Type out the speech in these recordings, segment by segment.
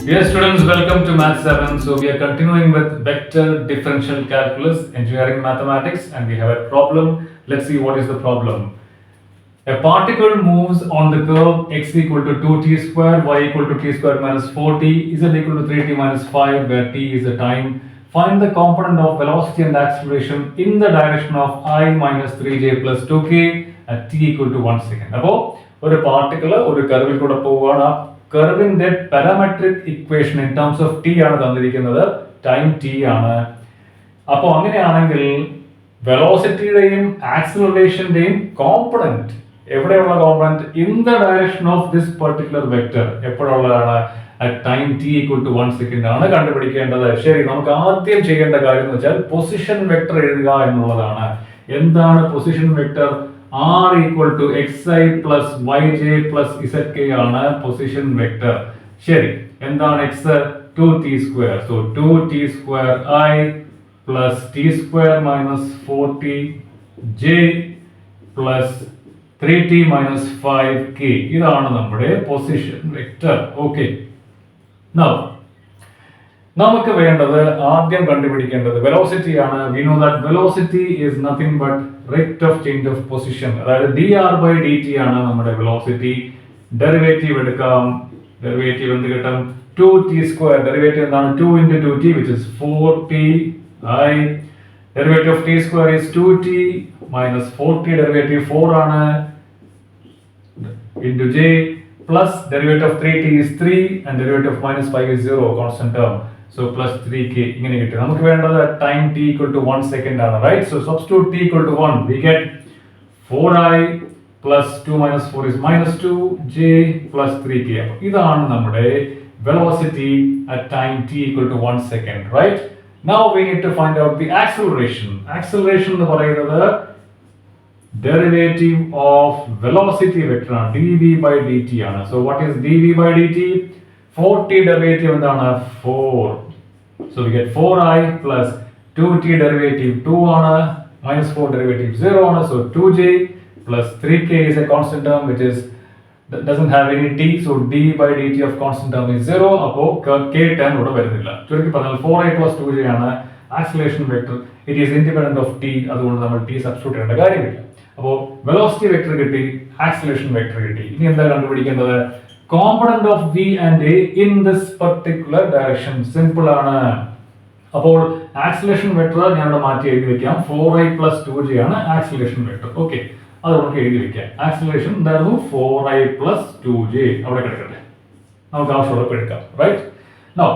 Dear students, welcome to Math 7. So we are continuing with vector differential calculus, engineering mathematics, and we have a problem. Let's see what is the problem. A particle moves on the curve x equal to 2t square, y equal to t square minus 4t, z equal to 3t minus 5, where t is the time. Find the component of velocity and acceleration in the direction of I minus 3j plus 2k at t equal to 1 second. അപ്പോൾ ഒരു particle ഒരു കർവിൽ കൂടെ പോവുകയാണ്. ആ കർവിന്റെ parametric equation in terms of T ആണ് തന്നിരിക്കുന്നത്, ടൈം ടി ആണ്. അപ്പോൾ അങ്ങനെയാണെങ്കിൽ വെലോസിറ്റിയുടെയും ആക്സിലറേഷന്റെയും കോമ്പണന്റ് എവിടെയുള്ള component in the direction of this particular vector എപ്പോഴുള്ളതാണ്? At time T equal to 1 second ആണ് കണ്ടുപിടിക്കേണ്ടത്. ശരി, നമുക്ക് ആദ്യം ചെയ്യേണ്ട കാര്യം എന്ന് വെച്ചാൽ പൊസിഷൻ വെക്ടർ എഴുതുക എന്നുള്ളതാണ്. എന്താണ് position vector? R equal to xi plus yj plus zk ആണ് പൊസിഷൻ വെക്ടർ. ശരി, എന്താണ് x? 2t square. So 2t square I plus t square minus 4t j plus 3t minus 5k. ഇതാണ് നമ്മുടെ position vector. Okay, now നമുക്ക് വേണ്ടത് ആദ്യം കണ്ടുപിടിക്കേണ്ടത് velocity ആണ്. We know that velocity is nothing but rate of change of position. അതായത് dr by dt ആണ് നമ്മുടെ വെലോസിറ്റി. ഡെറിവേറ്റീവ് എടുക്കാം. ഡെറിവേറ്റീവ് എന്ത് കിട്ടും? 2t square. ഡെറിവേറ്റീവ് എന്താണ്? 2 into 2t which is 4t I. Derivative of t square is 2t minus 4t. Derivative 4 ആണ് into j plus derivative of 3t is 3 and derivative of minus 5 is 0, constant term. So plus 3k. ഇങ്ങനെ കിട്ടും. നമുക്ക് വേണ്ടത് time t equal to 1 second ആണ്, right? So substitute t equal to 1, we get 4i plus 2 minus 4 is minus 2, j plus 3k. ഇതാണ് നമ്മുടെ velocity at time t equal to 1 second, right? Now we need to find out the acceleration. Acceleration എന്ന് പറയുന്നത് derivative of velocity vector ആണ്, dv by dt ആണ്. So what is dv by dt? 4t derivative എന്താണ്? 4. So we get 4i plus 2t derivative 2 ആണ്, minus 4 derivative 0 ആണ്. So 2j plus 3k is a constant term which is doesn't have any t. So d by dt of constant term is 0. അപ്പോൾ k term ഇവിടെ വരുന്നില്ല. ചുരുക്കി പറഞ്ഞാൽ 4i plus 2j ആണ് acceleration vector. It is independent of t. അതുകൊണ്ട് നമ്മൾ t substitute ചെയ്യേണ്ട കാര്യമില്ല. അപ്പോൾ വെലോസിറ്റി വെക്ടർ കിട്ടി, ആക്സിലറേഷൻ വെക്ടർ കിട്ടി. ഇനി എന്താ കണ്ടുപിടിക്കേണ്ടത്? Component of v and a in this particular direction. Simple ആണ്. അപ്പോൾ ആക്സിലറേഷൻ വെക്ടർ ഞാൻ ഇവിടെ മാറ്റി എഴുതി വെക്കാം. 4i plus 2j ആണ് ആക്സിലറേഷൻ വെക്ടർ. ഓക്കെ, അത് നമുക്ക് എഴുതി വെക്കാം. ആക്സിലറേഷൻ എന്തായിരുന്നു? 4i plus 2j. അവിടെ കിടക്കട്ടെ, നമുക്ക് ആവശ്യമുള്ളപ്പോൾ എടുക്കാം, right? Now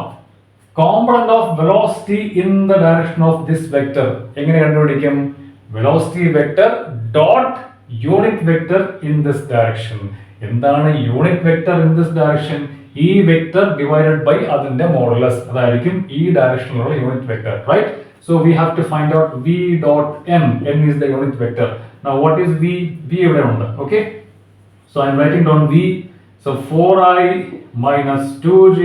component of velocity in the direction of this vector എങ്ങനെ കണ്ടുപിടിക്കും? Velocity vector dot unit vector in this direction. എന്താണ് unit vector in this direction? ഈ വെക്ടർ ഡിവൈഡഡ് ബൈ അതിന്റെ മോഡുലസ്, അതായിരിക്കും ഈ ഡയറക്ഷനിലുള്ള unit vector, right? So we have to find out v dot n. n is the unit vector. Now what is v? v ഇവിടെ ഉണ്ട്. Okay, so I am writing down v. So 4i minus 2j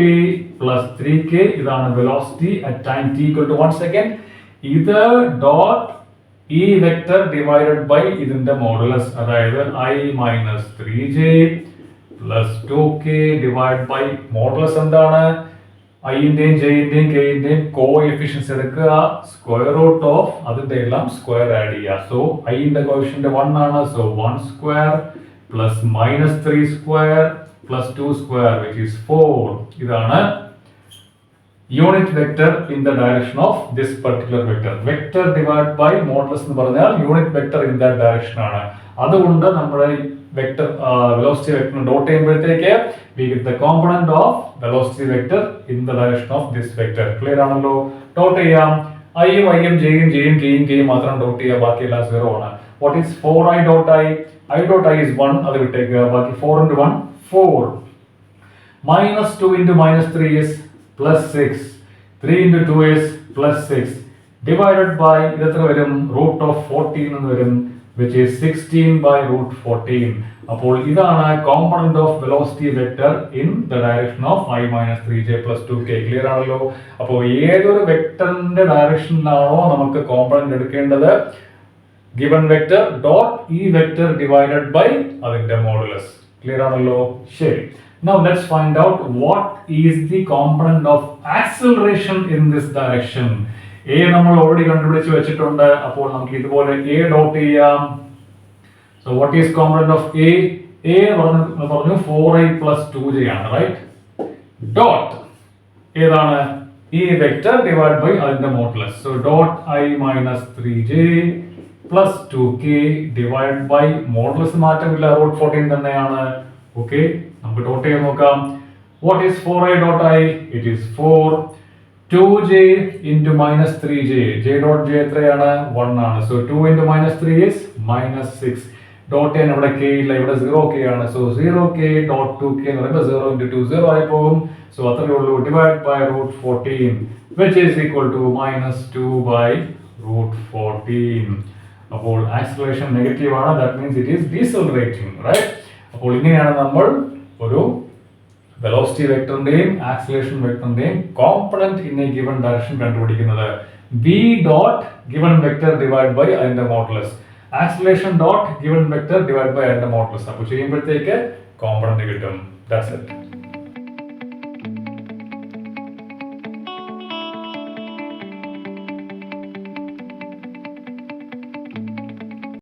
plus 3k ഇതാണ് velocity at time t equal to 1 second. ഇത് dot ഈ vector divided by ഇതിന്റെ modulus, അതായത് i minus 3j plus 2k divide by modulus എന്താണ്? ഐന്റെയും ജെന്റെയും കെന്റെയും coefficients എടുക്കുക, സ്ക്വയർ റൂട്ട് ഓഫ് അതിന്റെ എല്ലാം സ്ക്വയർ ആഡ് ചെയ്യുക. സോ ഐന്റെ കോഎഫിഷ്യന്റ് 1 ആണ്. So 1 square plus minus 3 square plus 2 square which is 4. ഇതാണ് unit vector in the direction of this particular vector. Vector divide by modulus എന്ന് പറഞ്ഞാൽ unit vector in that direction ആണ്. അതുകൊണ്ട് നമ്മുടെ vector velocity vector dot ചെയ്യുമ്പോഴത്തേക്ക് we get the component of velocity vector in the direction of this vector. Clear ആണല്ലോ? Dot ചെയ്യാം. ഐയും ഐയും ജെയും ജെയും കെയും കെയും മാത്രം ഡോട്ട് ചെയ്യുക, ബാക്കിയെല്ലാം 0 ആണ്. What is 4i dot i? I dot i is 1, അത് വിട്ടേക്കുക. ബാക്കി 4 into 1 4. Minus 2 into minus 3 is plus 6. 3 into 2 is plus 6. Divided by ഇതെത്ര വരും? root of 14 എന്ന് വരും, which is 16 by root 14. അപ്പോൾ ഇതാണ് component of velocity vector in the direction of i minus 3j plus 2k. Clear ആണല്ലോ? അപ്പോൾ ഏതൊരു വെക്ടറിന്റെ ഡയറക്ഷനിലാണോ നമുക്ക് കോമ്പണന്റ് എടുക്കേണ്ടത്, given vector dot e vector divided by അതിന്റെ മോഡുലസ്. ക്ലിയർ ആണല്ലോ? ശരി, Now let's find out what is the component of acceleration in this direction. A നമ്മൾ already കണ്ടുപിടിച്ച് വെച്ചിട്ടുണ്ട്. അപ്പോൾ നമുക്ക് ഇതുപോലെ A ഡോട്ട് ചെയ്യാം. So what is component of A? A പറഞ്ഞു 4i plus 2j ആണ്, right? Dot ഏതാണ്? ഈ വെക്റ്റർ ഡിവൈഡ് ബൈ അതിന്റെ modulus. So dot I minus 3j plus 2k divided by modulus മാറ്റമില്ല, root 14 തന്നെയാണ്. Okay, നമുക്ക് ഡോട്ട് ചെയ്ത് നോക്കാം. What is 4i dot I? It is 4. 2j into minus 3j. J dot j എത്രയാണ്? 1 ആണ്. So 2 into minus 3 is minus 6. Dot n ഇവിടെ k ഇല്ല, ഇവിടെ 0k ആണ്. So 0k dot 2k എന്ന് പറയുമ്പോൾ 0 into 2 0 ആയി പോകും. So അത്രയേ ഉള്ളൂ. Divide by root 14 which is equal to minus 2 by root 14. അപ്പോൾ acceleration നെഗറ്റീവ് ആണ്. That means it is decelerating, right? അപ്പോൾ ഇങ്ങനെയാണ് നമ്മൾ ഒരു വെലോസിറ്റി വെക്ടറിന്റെയും ആക്സിലറേഷൻ വെക്ടറിന്റെയും component in a given direction കണ്ടുപിടിക്കുന്നത്. v dot given vector divide by അതിന്റെ modulus, acceleration dot given vector divide by അതിന്റെ മോഡുലസ്. അപ്പോൾ ചെയ്യുമ്പോഴത്തേക്ക് കോമ്പണന്റ് കിട്ടും. That's it.